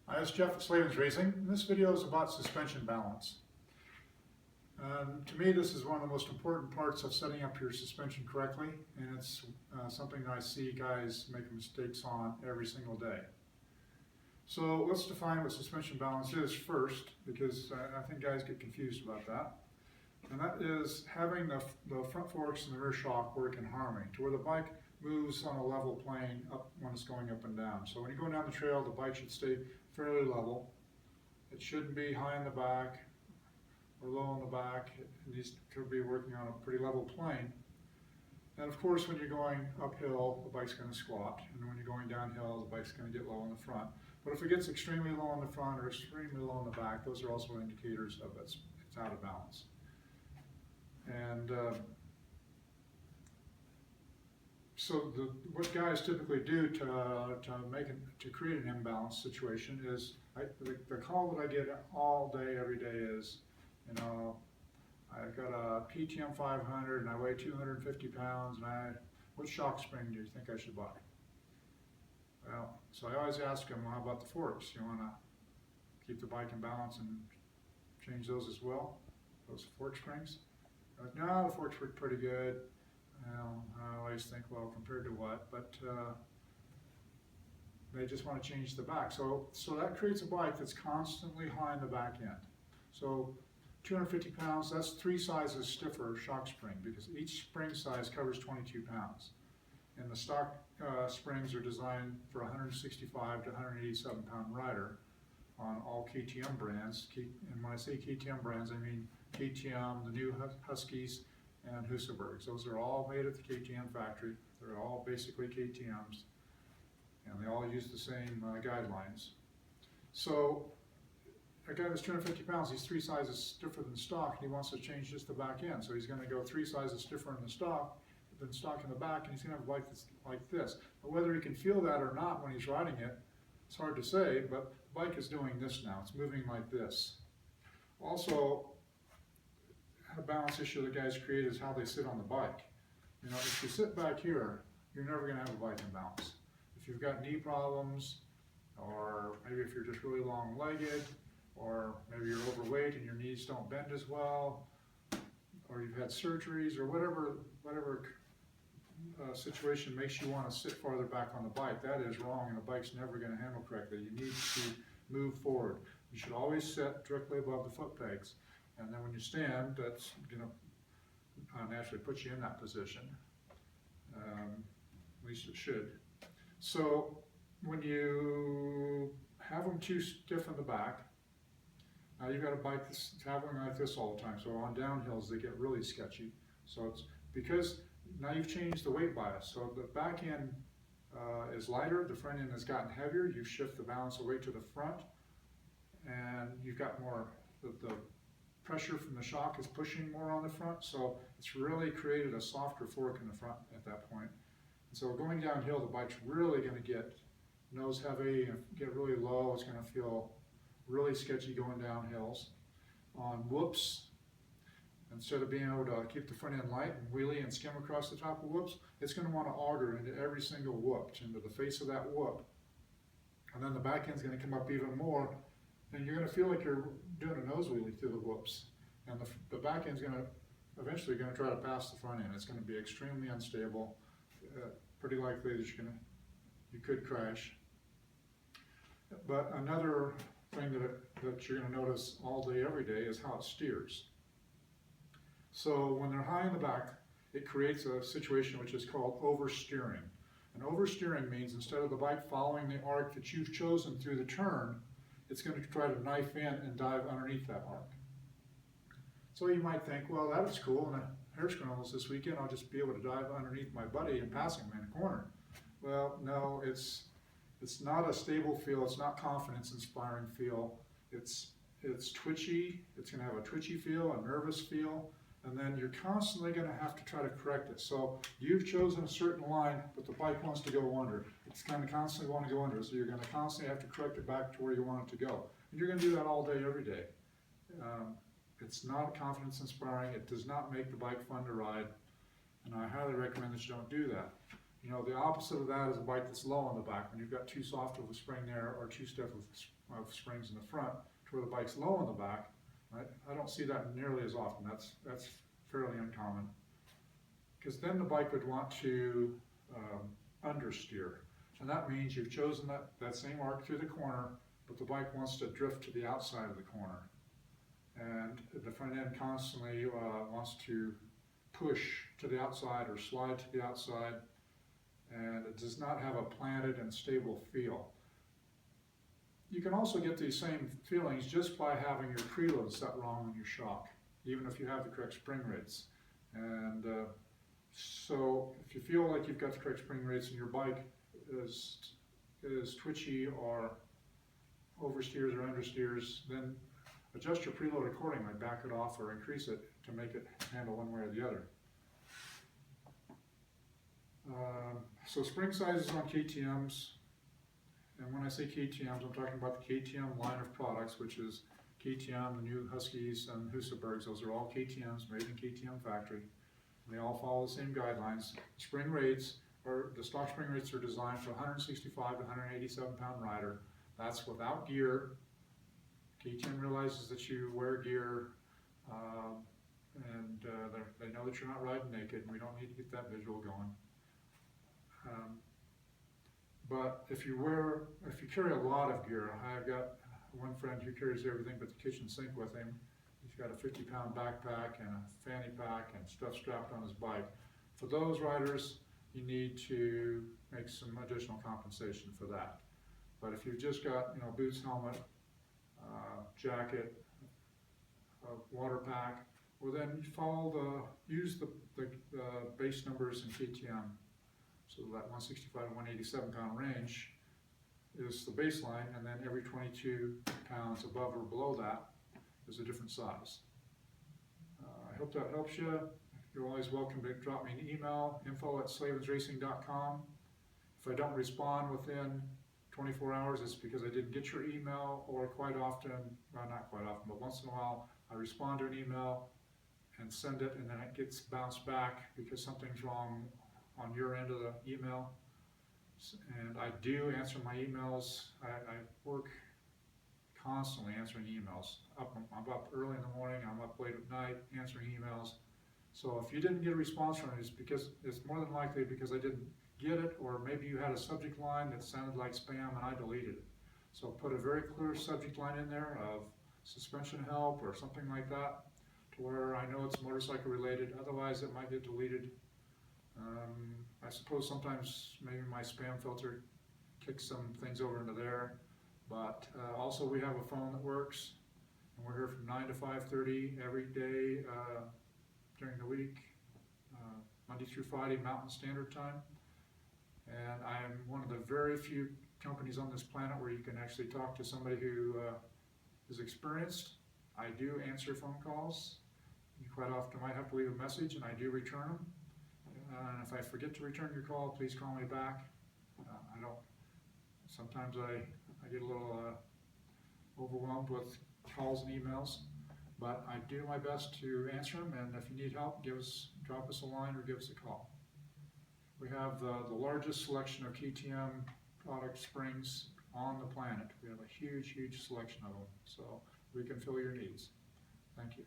Hi, it's Jeff at Slavens Racing, and this video is about suspension balance. To me, this is one of the most important parts of setting up your suspension correctly, and it's something that I see guys make mistakes on every single day. So let's define what suspension balance is first, because I think guys get confused about that. And that is having the front forks and the rear shock work in harmony, to where the bike moves on a level plane up when it's going up and down. So when you're going down the trail, the bike should stay fairly level. It shouldn't be high in the back or low in the back. It needs to be working on a pretty level plane. And of course, when you're going uphill, the bike's going to squat. And when you're going downhill, the bike's going to get low in the front. But if it gets extremely low in the front or extremely low in the back, those are also indicators of it's out of balance. And so what guys typically do to create an imbalance situation is, the call that I get all day, every day is, you know, I've got a PTM 500 and I weigh 250 pounds, and what shock spring do you think I should buy? Well, so I always ask them, well, how about the forks? You want to keep the bike in balance and change those as well, those fork springs? No, the forks work pretty good. I always think, well, compared to what? But they just want to change the back. So that creates a bike that's constantly high in the back end. So 250 pounds, that's 3 sizes stiffer shock spring, because each spring size covers 22 pounds. And the stock springs are designed for 165 to 187 pound rider on all KTM brands. And when I say KTM brands, I mean KTM, the new Huskies, and Husabergs. Those are all made at the KTM factory. They're all basically KTMs, and they all use the same guidelines. So a guy that's 250 pounds, he's 3 sizes stiffer than stock, and he wants to change just the back end. So he's going to go 3 sizes stiffer in the stock than stock in the back, and he's going to have a bike that's like this. But whether he can feel that or not when he's riding it, it's hard to say, but the bike is doing this now. It's moving like this. Also, a balance issue that guys create is how they sit on the bike. You know, if you sit back here, you're never going to have a bike in balance. If you've got knee problems, or maybe if you're just really long-legged, or maybe you're overweight and your knees don't bend as well, or you've had surgeries, or whatever situation makes you want to sit farther back on the bike, that is wrong, and the bike's never going to handle correctly. You need to move forward. You should always sit directly above the foot pegs. And then when you stand, that's going to naturally put you in that position. At least it should. So when you have them too stiff in the back, now you've got a bike that's traveling like this all the time. So on downhills, they get really sketchy. So it's because now you've changed the weight bias. So the back end is lighter, the front end has gotten heavier. You shift the balance of weight to the front, and you've got more, the pressure from the shock is pushing more on the front, so it's really created a softer fork in the front at that point. And so going downhill, the bike's really going to get nose heavy and get really low. It's going to feel really sketchy going down hills. On whoops, instead of being able to keep the front end light and wheelie and skim across the top of whoops, it's going to want to auger into every single whoop, into the face of that whoop. And then the back end's going to come up even more, and you're going to feel like you're doing a nose wheelie through the whoops. And the back end's eventually going to try to pass the front end. It's going to be extremely unstable, pretty likely that you could crash. But another thing that you're going to notice all day, every day, is how it steers. So when they're high in the back, it creates a situation which is called oversteering. And oversteering means instead of the bike following the arc that you've chosen through the turn, it's going to try to knife in and dive underneath that arc. So you might think, well, that was cool, and the Harris Chronicles this weekend, I'll just be able to dive underneath my buddy and pass him in a corner. Well, no, it's not a stable feel, it's not confidence-inspiring feel. It's twitchy, it's going to have a twitchy feel, a nervous feel, and then you're constantly going to have to try to correct it. So you've chosen a certain line, but the bike wants to go under. It's going to constantly want to go under, so you're going to constantly have to correct it back to where you want it to go. And you're going to do that all day, every day. It's not confidence inspiring. It does not make the bike fun to ride, and I highly recommend that you don't do that. You know, the opposite of that is a bike that's low on the back. When you've got too soft of a spring there or too stiff of springs in the front to where the bike's low on the back, I don't see that nearly as often. That's fairly uncommon. Because then the bike would want to understeer. And that means you've chosen that same arc through the corner, but the bike wants to drift to the outside of the corner. And the front end constantly wants to push to the outside or slide to the outside, and it does not have a planted and stable feel. You can also get these same feelings just by having your preload set wrong on your shock, even if you have the correct spring rates. And so if you feel like you've got the correct spring rates and your bike is twitchy or oversteers or understeers, then adjust your preload accordingly, back it off or increase it to make it handle one way or the other. So spring sizes on KTMs, and when I say KTMs, I'm talking about the KTM line of products, which is KTM, the new Huskies and Husabergs. Those are all KTMs made in KTM factory. They all follow the same guidelines. Spring rates, or the stock spring rates, are designed for 165 to 187 pound rider. That's without gear. KTM realizes that you wear gear, and they know that you're not riding naked, and we don't need to get that visual going. But if you carry a lot of gear, I've got one friend who carries everything but the kitchen sink with him. He's got a 50-pound backpack and a fanny pack and stuff strapped on his bike. For those riders, you need to make some additional compensation for that. But if you've just got, boots, helmet, jacket, water pack, well then use the base numbers in KTM. So that 165 to 187 pound range is the baseline, and then every 22 pounds above or below that is a different size. I hope that helps you. You're always welcome to drop me an email, info@slavensracing.com. If I don't respond within 24 hours, it's because I didn't get your email, or quite often, well, not quite often, but once in a while, I respond to an email and send it, and then it gets bounced back because something's wrong on your end of the email. And I do answer my emails. I work constantly answering emails. I'm up early in the morning, I'm up late at night answering emails. So if you didn't get a response from it, it's more than likely because I didn't get it, or maybe you had a subject line that sounded like spam and I deleted it. So put a very clear subject line in there of suspension help or something like that, to where I know it's motorcycle related. Otherwise it might get deleted. I suppose sometimes maybe my spam filter kicks some things over into there, but also we have a phone that works, and we're here from 9 to 5:30 every day during the week, Monday through Friday, Mountain Standard Time. And I am one of the very few companies on this planet where you can actually talk to somebody who is experienced. I do answer phone calls. You quite often might have to leave a message, and I do return them. And if I forget to return your call, please call me back. Sometimes I get a little overwhelmed with calls and emails, but I do my best to answer them, and if you need help, drop us a line or give us a call. We have the largest selection of KTM product springs on the planet. We have a huge, huge selection of them, so we can fill your needs. Thank you.